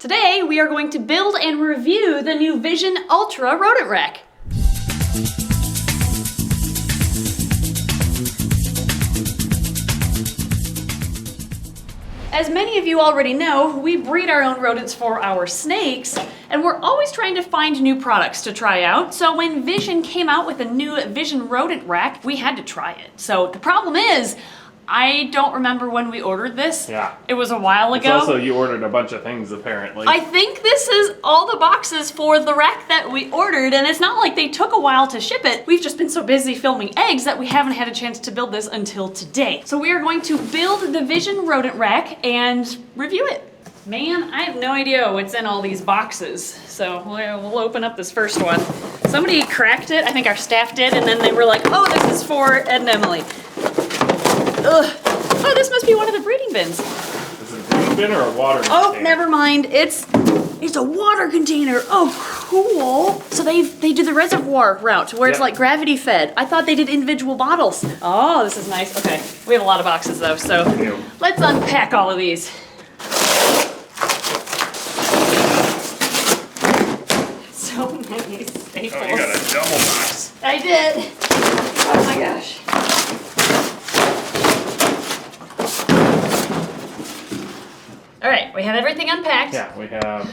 Today, we are going to build and review the new Vision Ultra Rodent Rack. As many of you already know, we breed our own rodents for our snakes, and we're always trying to find new products to try out. So when Vision came out with a new Vision Rodent Rack, we had to try it. So the problem is, I don't remember when we ordered this. Yeah. It was a while ago. It's also, you ordered a bunch of things, apparently. I think this is all the boxes for the rack that we ordered, and it's not like they took a while to ship it. We've just been so busy filming eggs that we haven't had a chance to build this until today. So we are going to build the Vision Rodent Rack and review it. Man, I have no idea what's in all these boxes. So we'll open up this first one. Somebody cracked it, I think our staff did, and then they were like, oh, this is for Ed and Emily. Ugh. Oh, this must be one of the breeding bins. Is it a breeding bin or a water container? Oh, never mind. It's a water container. Oh, cool. So they do the reservoir route where it's like gravity fed. I thought they did individual bottles. Oh, this is nice. Okay, we have a lot of boxes though, so let's unpack all of these. So many staples. Oh, you got a double box. I did. Oh my gosh. All right, we have everything unpacked. Yeah, we have,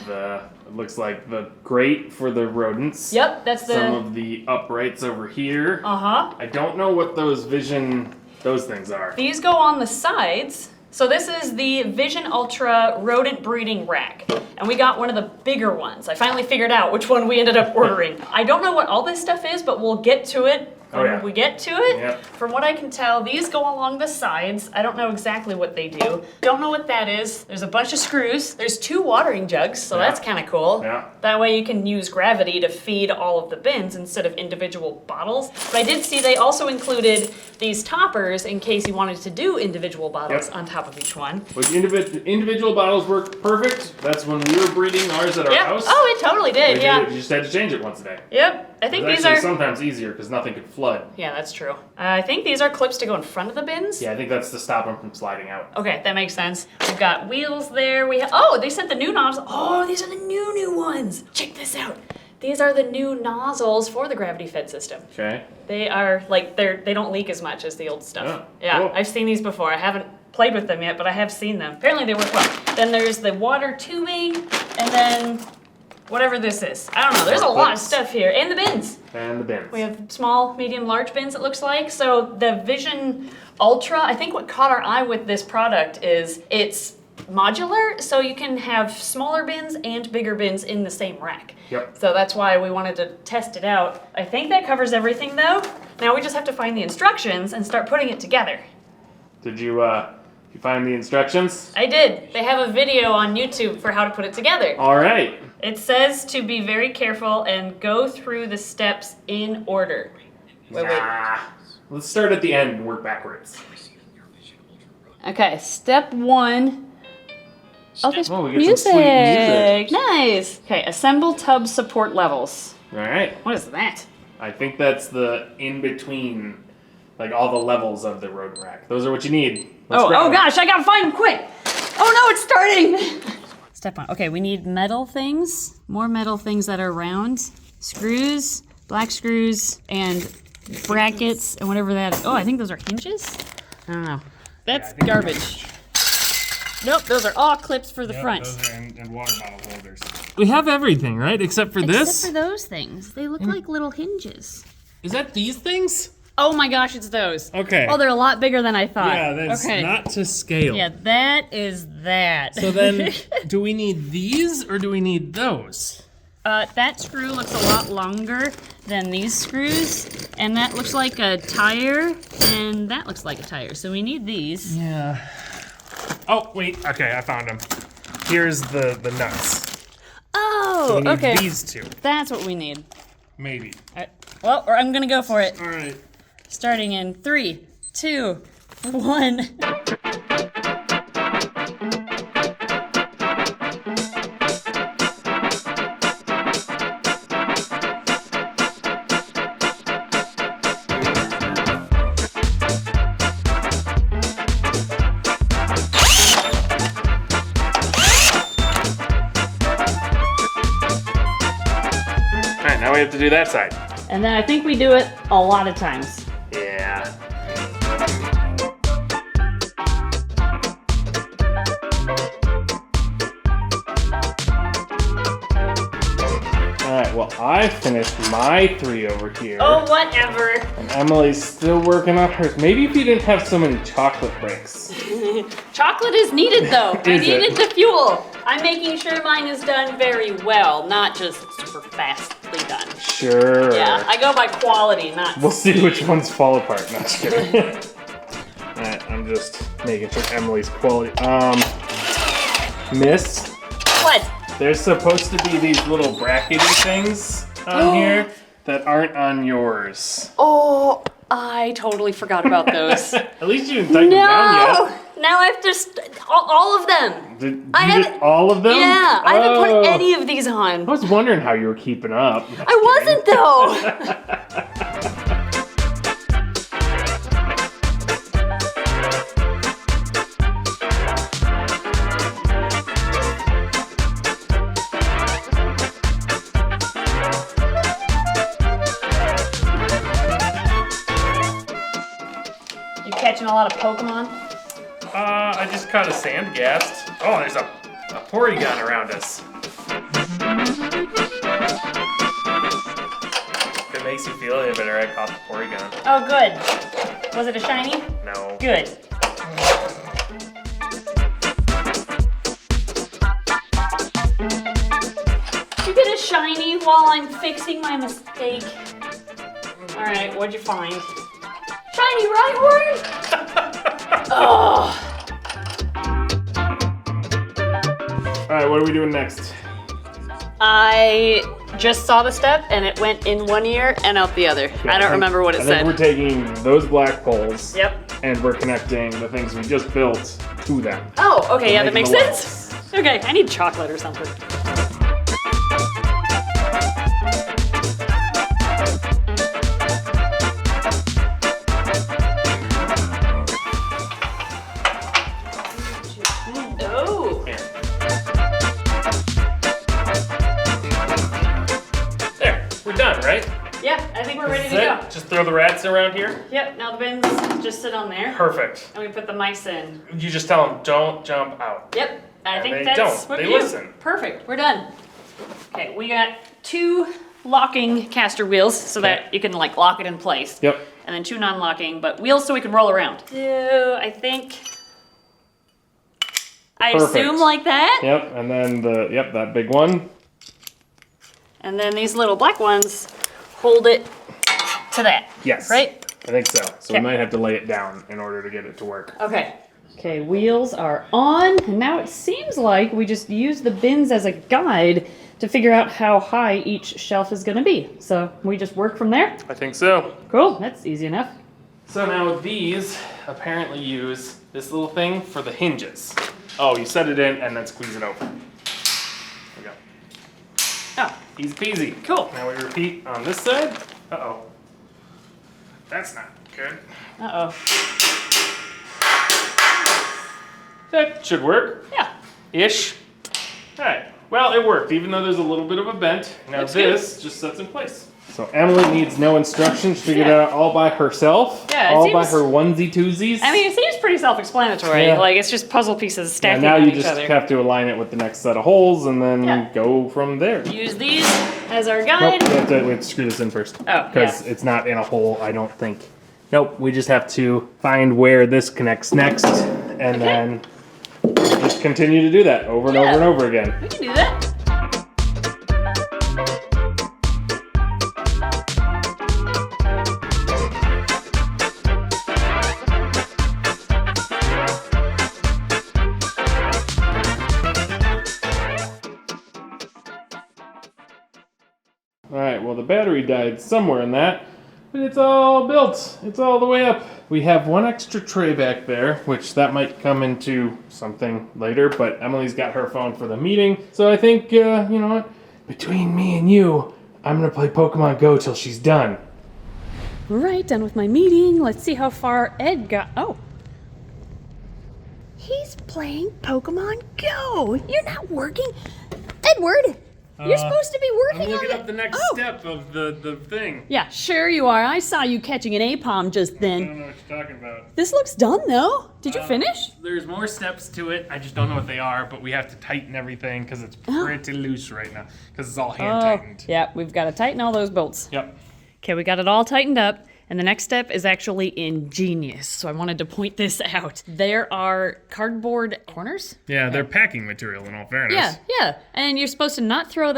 it looks like the grate for the rodents. Yep, that's the... Some of the uprights over here. Uh-huh. I don't know what those things are. These go on the sides. So this is the Vision Ultra Rodent Breeding Rack. And we got one of the bigger ones. I finally figured out which one we ended up ordering. I don't know what all this stuff is, but we'll get to it when we get to it. Yep. From what I can tell, these go along the sides. I don't know exactly what they do. Don't know what that is. There's a bunch of screws. There's 2 watering jugs, so that's kind of cool. Yeah. That way you can use gravity to feed all of the bins instead of individual bottles. But I did see they also included these toppers in case you wanted to do individual bottles on top of each one. Which individual bottles work perfect. That's when we were breeding ours at our house. Oh, it totally did, You just had to change it once a day. Yep. I think It's these actually are... sometimes easier because nothing could flood. Yeah, that's true. I think these are clips to go in front of the bins. Yeah, I think that's to stop them from sliding out. Okay, that makes sense. We've got wheels there. Oh, they sent the new nozzles. Oh, these are the new ones. Check this out. These are the new nozzles for the gravity-fed system. Okay. They are like they don't leak as much as the old stuff. Oh, yeah, cool. I've seen these before. I haven't played with them yet, but I have seen them. Apparently they work well. Then there's the water tubing, and then whatever this is. I don't know. There's a lot of stuff here, and the bins. And the bins. We have small, medium, large bins, it looks like. So the Vision Ultra, I think what caught our eye with this product is it's modular, so you can have smaller bins and bigger bins in the same rack. Yep. So that's why we wanted to test it out. I think that covers everything though. Now we just have to find the instructions and start putting it together. Did you find the instructions? I did. They have a video on YouTube for how to put it together. All right. It says to be very careful and go through the steps in order. Wait. Let's start at the end and work backwards. Okay, step 1. Oh, there's we get music. some sweet music. Nice. Okay, assemble tub support levels. All right. What is that? I think that's the in-between, like all the levels of the rodent rack. Those are what you need. Let's grab them. Gosh, I gotta find them quick. Oh no, it's starting. Step 1. Okay, we need metal things, more metal things that are round, screws, black screws, and brackets, and whatever that is. Oh, I think those are hinges? I don't know. That's garbage. Nope, those are all clips for the front. Those are and water bottle holders. We have everything, right? Except for this? Except for those things. They look like little hinges. Is that these things? Oh my gosh, it's those. Okay. Oh, they're a lot bigger than I thought. Yeah, that's not to scale. Yeah, that is that. So then, do we need these or do we need those? That screw looks a lot longer than these screws, and that looks like a tire, and that looks like a tire, so we need these. Yeah. Oh, wait. Okay, I found them. Here's the nuts. Oh, So we need okay. these two. That's what we need. Maybe. All right. Well, I'm gonna go for it. All right. Starting in 3, 2, 1. Alright, now we have to do that side. And then I think we do it a lot of times. Yeah. Alright, well, I finished my 3 over here. Oh, whatever. And Emily's still working on hers. Maybe if you didn't have so many chocolate bricks. Chocolate is needed, though. I Is it? needed the fuel. I'm making sure mine is done very well, not just super fastly done. Sure. Yeah, I go by quality, not We'll see speed. which ones fall apart. No, just kidding. Alright, I'm just making sure Emily's quality. Miss, What? there's supposed to be these little brackety things on here that aren't on yours. Oh, I totally forgot about those. At least you didn't type them down yet. Now I have to all of them. Did you I did haven't- all of them? Yeah, I haven't put Oh. any of these on. I was wondering how you were keeping up. I wasn't though. You catching a lot of Pokemon? I just caught a sandgast. Oh, there's a Porygon around us. If it makes you feel any better, I caught the Porygon. Oh, good. Was it a shiny? No. Good. You get a shiny while I'm fixing my mistake. All right, what'd you find? Shiny Rhyhorn? Oh. Alright, what are we doing next? I just saw the step and it went in one ear and out the other. I don't remember what it I think said. we're taking those black poles. Yep. And we're connecting the things we just built to them. Oh, okay, yeah, that makes making the sense. Okay, I need chocolate or something. Oh. Here. There, we're done, right? Yeah, I think we're ready Is to it? go. Just throw the rats around here? Yep, now the bins just sit on there. Perfect. And we put the mice in. You just tell them, don't jump out. Yep, I And think they that's don't. what They we do. listen. Perfect, we're done. Okay, we got 2 locking caster wheels so that you can like lock it in place. Yep. And then 2 non-locking, but wheels so we can roll around. I think, I Perfect. assume like that. Yep, and then that big one. And then these little black ones hold it to that. Yes. Right? I think so. So Okay. we might have to lay it down in order to get it to work. Okay. Okay, wheels are on, and now it seems like we just use the bins as a guide to figure out how high each shelf is gonna be. So we just work from there? I think so. Cool, that's easy enough. So now these apparently use this little thing for the hinges. Oh, you set it in and then squeeze it open. There we go. Oh, Easy peasy. cool. Now we repeat on this side. Uh-oh. That's not good. Uh-oh. That should work. Yeah. Ish. Alright. Well, it worked, even though there's a little bit of a bent. Now That's this just sets in place. So Emily needs no instructions. Figured it out all by herself. Yeah, it all by seems- her onesie twosies. I mean, it seems pretty self-explanatory. Yeah. Like, it's just puzzle pieces and stacking now on you each just other. have to align it with the next set of holes and then Yeah. go from there. Use these as our Nope, guide. we have to screw this in first. Oh, Because yeah. it's not in a hole, I don't think. Nope, we just have to find where this connects next and then just continue to do that over and Yeah. over and over again. We can do that. Alright, well the battery died somewhere in that, but it's all built. It's all the way up. We have one extra tray back there, which that might come into something later, but Emily's got her phone for the meeting. So I think, you know what? Between me and you, I'm gonna play Pokemon Go till she's done. Right, done with my meeting. Let's see how far Ed got. Oh. He's playing Pokemon Go. You're not working. Edward, You're supposed to be working I'm looking on up the next step of the thing. Yeah, sure you are. I saw you catching an APOM just I then. don't know what you're talking about. This looks done though. Did you finish? There's more steps to it. I just don't know what they are, but we have to tighten everything because it's pretty loose right now because it's all hand tightened. Yeah, we've got to tighten all those bolts. Yep. Okay, we got it all tightened up. And the next step is actually ingenious. So I wanted to point this out. There are cardboard corners. Yeah, they're packing material in all fairness. Yeah. And you're supposed to not throw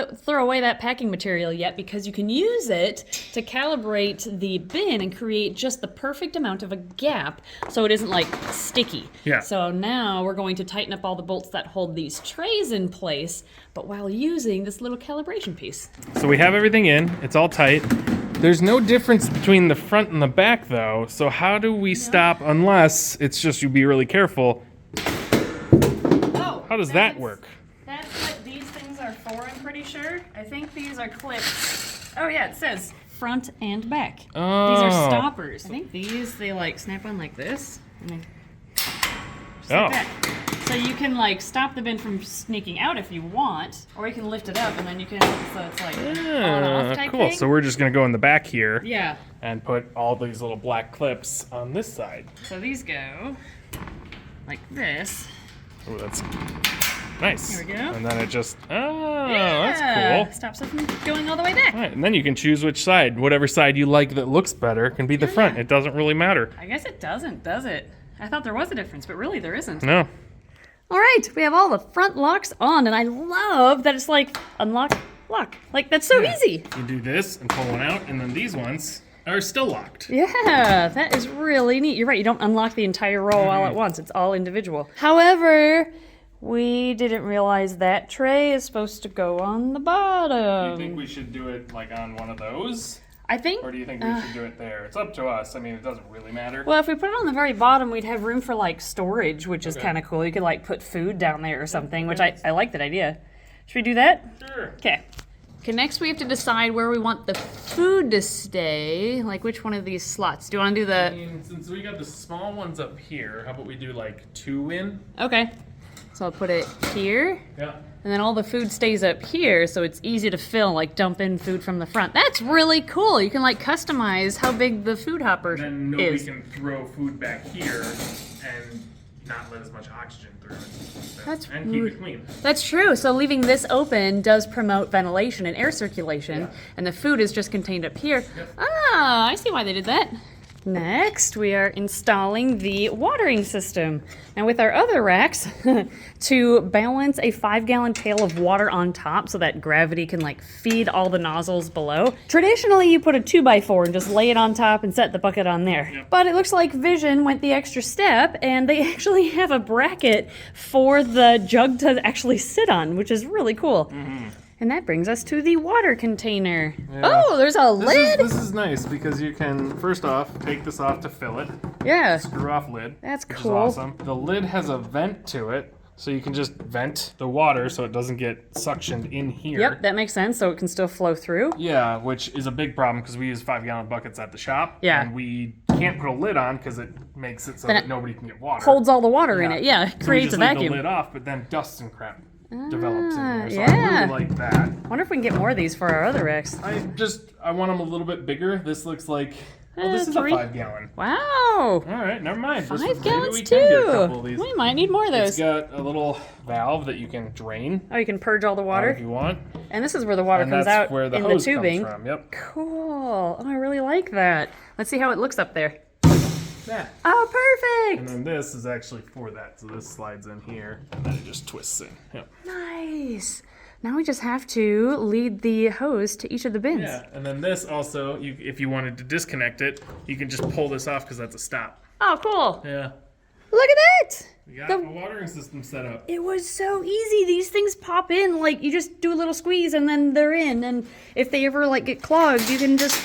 away that packing material yet because you can use it to calibrate the bin and create just the perfect amount of a gap so it isn't like sticky. Yeah. So now we're going to tighten up all the bolts that hold these trays in place, but while using this little calibration piece. So we have everything in. It's all tight. There's no difference between the front and the back, though. So how do we stop unless it's just you be really careful? Oh, How does that work? That's what these things are for, I'm pretty sure. I think these are clips. Oh yeah, it says front and back. Oh. These are stoppers. I think these, they like snap on like this. And they, just like that. So you can like stop the bin from sneaking out if you want, or you can lift it up and then you can, so it's like on and off type Cool. thing. So we're just gonna go in the back here Yeah, and put all these little black clips on this side. so these go like this. Oh, that's nice. Here we go. And then it just, Yeah, that's cool. stops it from going all the way back. All right, and then you can choose which side. Whatever side you like that looks better can be the front. It doesn't really matter. I guess it doesn't, does it? I thought there was a difference, but really there isn't. No. All right, we have all the front locks on, and I love that it's like unlock, lock. Like, that's so easy. You do this and pull one out, and then these ones are still locked. Yeah, that is really neat. You're right, you don't unlock the entire row all at once. It's all individual. However, we didn't realize that tray is supposed to go on the bottom. Do you think we should do it like on one of those? I think, Or do you think we should do it there? It's up to us. I mean, it doesn't really matter. well, if we put it on the very bottom, we'd have room for like storage, which is Okay. kind of cool. You could like put food down there or something, which I like that idea. Should we do that? Sure. Okay. Okay, next we have to decide where we want the food to stay. Like which one of these slots? Do you want to do I the... mean, since we got the small ones up here, how about we do like 2 in? Okay. So I'll put it here. Yeah. And then all the food stays up here, so it's easy to fill, like dump in food from the front. That's really cool. You can like customize how big the food hopper Then nobody is. can throw food back here and not let as much oxygen through it. That's and keep it clean. That's true. So leaving this open does promote ventilation and air circulation, and the food is just contained up here. Yep. Ah, I see why they did that. Next, we are installing the watering system. Now with our other racks, to balance a 5-gallon pail of water on top so that gravity can like feed all the nozzles below, traditionally you put a 2x4 and just lay it on top and set the bucket on there. Yep. But it looks like Vision went the extra step and they actually have a bracket for the jug to actually sit on, which is really cool. And that brings us to the water container. Yeah. Oh, there's a lid? This is nice because you can, first off, take this off to fill it. Yeah. Screw off lid. That's which cool. Is awesome. The lid has a vent to it, so you can just vent the water so it doesn't get suctioned in here. Yep, that makes sense, so it can still flow through. Yeah, which is a big problem because we use 5-gallon buckets at the shop. Yeah. And we can't put a lid on because it makes it so Then that it nobody can get water. Holds all the water in it. Yeah, So we creates just a leave vacuum. the lid off, but then dust and crap develops in here. So yeah. I really like that. Wonder if we can get more of these for our other racks. I want them a little bit bigger. This looks like, this is 3. a 5-gallon. Wow. All right, never mind. 5 maybe gallons we can get a couple of too. these. We might need more of It's those. got a little valve that you can drain Oh, you can purge all the if water. you want. And this is where the water And comes that's out where the in the hose tubing. comes from. Yep. Cool. Oh, I really like that. Let's see how it looks up there. That. Oh, And perfect. then this is actually for that. So this slides in here and then it just twists in. Yep. Nice. Now we just have to lead the hose to each of the bins. Yeah, and then this also, if you wanted to disconnect it, you can just pull this off because that's a stop. Oh, cool. Yeah. Look at that. We got The- a watering system set up. It was so easy. These things pop in, like you just do a little squeeze and then they're in. And if they ever like get clogged, you can just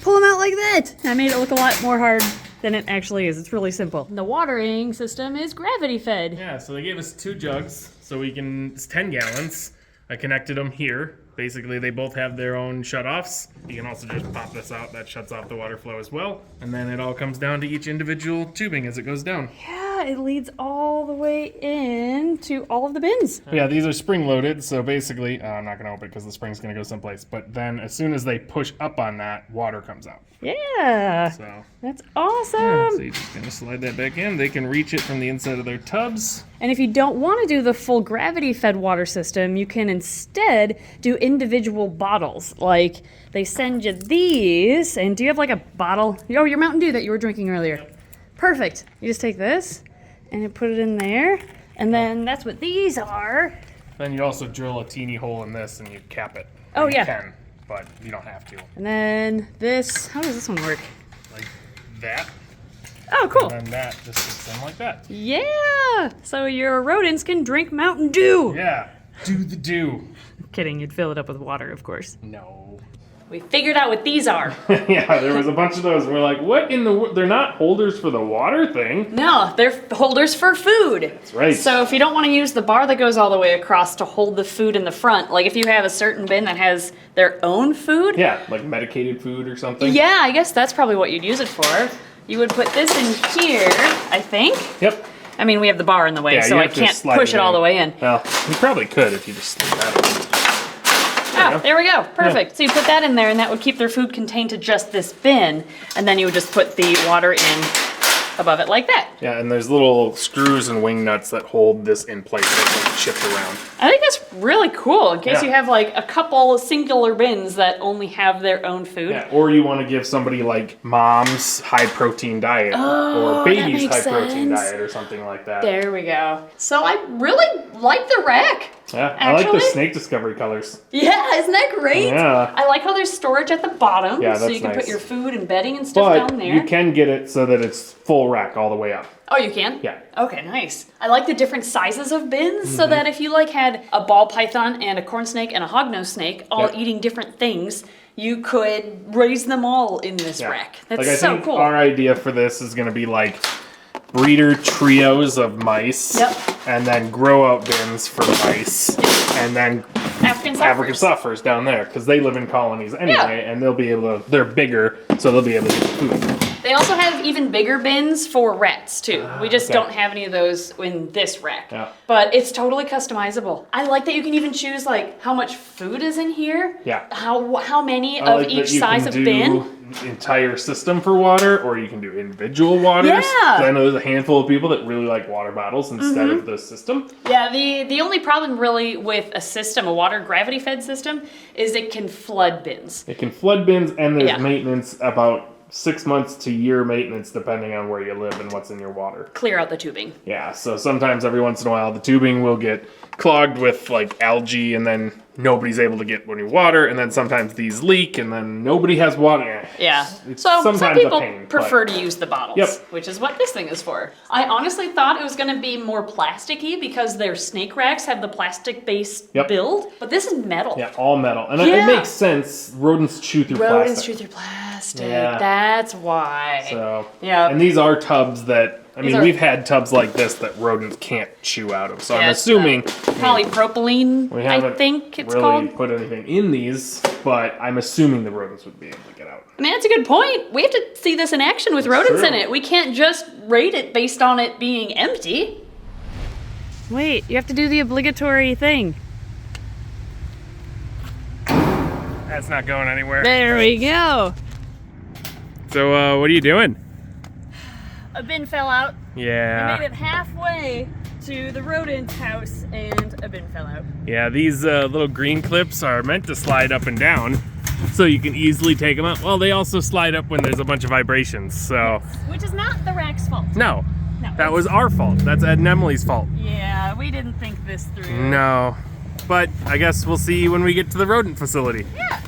pull them out like that. I made it look a lot more hard than it actually is. It's really simple. The watering system is gravity fed. Yeah, so they gave us 2 jugs, so we can, it's 10 gallons. I connected them here. Basically, they both have their own shut-offs. You can also just pop this out. That shuts off the water flow as well. And then it all comes down to each individual tubing as it goes down. Yeah, it leads all all the way into all of the bins. Yeah, these are spring loaded, so basically, I'm not going to open it because the spring's going to go someplace. But then as soon as they push up on that, water comes out. Yeah. So That's awesome. yeah, so you're just going to slide that back in. They can reach it from the inside of their tubs. And if you don't want to do the full gravity fed water system, you can instead do individual bottles. Like they send you these, and do you have like a bottle? Oh, your Mountain Dew that you were drinking earlier. Yep. Perfect. You just take this and you put it in there, and then that's what these are. Then you also drill a teeny hole in this and you cap it. Oh, You yeah. can, but you don't have to. And then this, how does this one work? Like that. Oh, cool. And then that just sits in like that. Yeah. So your rodents can drink Mountain Dew. Yeah. Do the do. Kidding, you'd fill it up with water, of course. No. We figured out what these are. Yeah, there was a bunch of those. We're like, what in the they're not holders for the water thing. No, they're holders for food. That's right. So if you don't want to use the bar that goes all the way across to hold the food in the front, like if you have a certain bin that has their own food. Yeah, like medicated food or something. Yeah, I guess that's probably what you'd use it for. You would put this in here, I think. Yep. I mean, we have the bar in the way, Yeah, so you I have to can't slide push it all in. the way in. Well, you probably could if you just slid that in. Oh, there we go. Perfect. So you put that in there, and that would keep their food contained to just this bin, and then you would just put the water in above it like that. Yeah, and there's little screws and wing nuts that hold this in place that don't shift around. I think that's really cool in case Yeah. you have like a couple singular bins that only have their own food. Yeah, or you want to give somebody like mom's high protein diet or that baby's makes high protein sense. diet or something like that. There we go. So I really like the rack. Yeah, I like the Actually? snake discovery colors. Yeah, isn't that great? Yeah. I like how there's storage at the bottom, Yeah, so that's you can nice. put your food and bedding and stuff But down there. you can get it so that it's full rack all the way up. Oh, you can? Yeah. Okay, nice. I like the different sizes of bins Mm-hmm. so that if you like had a ball python and a corn snake and a hognose snake all Yep. eating different things, you could raise them all in this rack. That's Like I so think cool. our idea for this is going to be like breeder trios of mice. Yep. And then grow out bins for mice. And then African African suffers. suffers down there because they live in colonies anyway, and they'll be able to. They're bigger, so they'll be able to get food. They also have even bigger bins for rats too. We just okay. don't have any of those in this rack. Yeah. But it's totally customizable. I like that you can even choose like how much food is in here. Yeah. How many I of like that each you size can of do bin. entire system for water, or you can do individual waters. Yeah. 'Cause I know there's a handful of people that really like water bottles instead of the system. Yeah, the only problem really with a system, a water gravity fed system, is it can flood bins. It can flood bins, and there's Yeah. maintenance about 6 months to year maintenance depending on where you live and what's in your water. Clear out the tubing. Yeah, so sometimes every once in a while the tubing will get clogged with like algae and then nobody's able to get any water, and then sometimes these leak and then nobody has water. Yeah. It's So some sometimes a people pain, but- prefer to use the bottles, Yep. which is what this thing is for. I honestly thought it was going to be more plasticky because their snake racks have the plastic-based Yep. build, but this is metal. Yeah, all metal. And Yeah. it makes sense. Rodents chew through Rodents plastic. chew through plastic. Yeah. That's why. So, Yeah. and these are tubs that, I mean, are- we've had tubs like this that rodents can't chew out of. So I'm Yeah, it's assuming Polypropylene, we I haven't think it's really called. put anything in these, but I'm assuming the rodents would be able to get out. I mean, that's a good point. We have to see this in action with rodents true. in it. We can't just rate it based on it being empty. Wait, you have to do the obligatory thing. That's not going anywhere. There we go. So, what are you doing? A bin fell out. Yeah. I made it halfway to the rodent's house and a bin fell out. Yeah, these little green clips are meant to slide up and down, so you can easily take them up. Well, they also slide up when there's a bunch of vibrations, so... Which is not the rack's fault. No, No. that was our fault. That's Ed and Emily's fault. Yeah, we didn't think this through. No, but I guess we'll see when we get to the rodent facility. Yeah.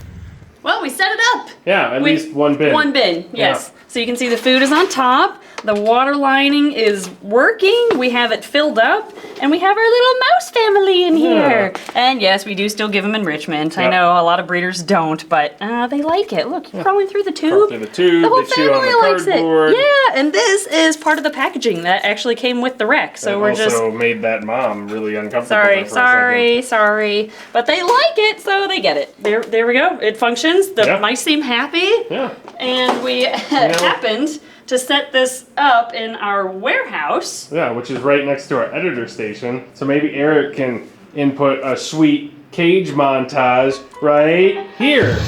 Well, we set it up. Yeah, at With least one bin. One bin, yes. Yeah. So you can see the food is on top, the water lining is working, we have it filled up, and we have our little mouse family in here. And yes, we do still give them enrichment. I Yep. know a lot of breeders don't, but they like it. Look, crawling through the tube. Through the tube, The whole they chew on family the likes cardboard. it. Yeah, and this is part of the packaging that actually came with the rack. So That we're just also made that mom really uncomfortable. there for a sorry. But they like it, so they get it. There we go. It functions. The Yeah. mice seem happy. second. Yeah. And we happened to set this up in our warehouse. Yeah, which is right next to our editor station. So maybe Eric can input a sweet cage montage right here.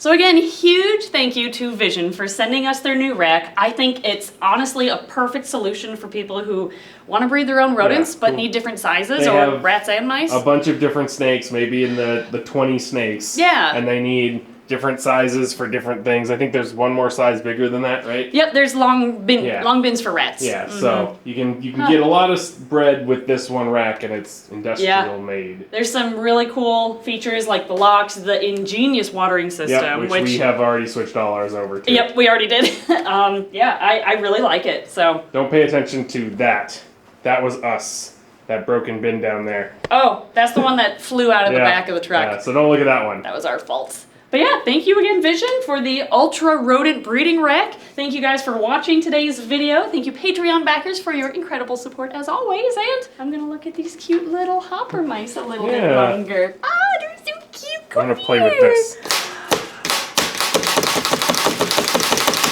So again, huge thank you to Vision for sending us their new rack. I think it's honestly a perfect solution for people who want to breed their own rodents but need different sizes, They or have rats and mice. A bunch of different snakes, maybe in the 20 snakes. Yeah. And they need different sizes for different things. I think there's one more size bigger than that, right? Yep, there's long bins for rats. Yeah, so you can get a lot of bread with this one rack, and it's industrial made. There's some really cool features like the locks, the ingenious watering system, Yep, which we have already switched all ours over to. Yep, we already did. I really like it. So don't pay attention to that. That was us. That broken bin down there. Oh, that's the one that flew out of the back of the truck. Yeah, so don't look at that one. That was our fault. But yeah, thank you again, Vision, for the Ultra Rodent Breeding Rack. Thank you guys for watching today's video. Thank you, Patreon backers, for your incredible support as always. And I'm going to look at these cute little hopper mice a little bit longer. Ah, they're so cute. I'm going to play with this.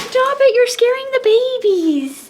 Stop it, you're scaring the babies.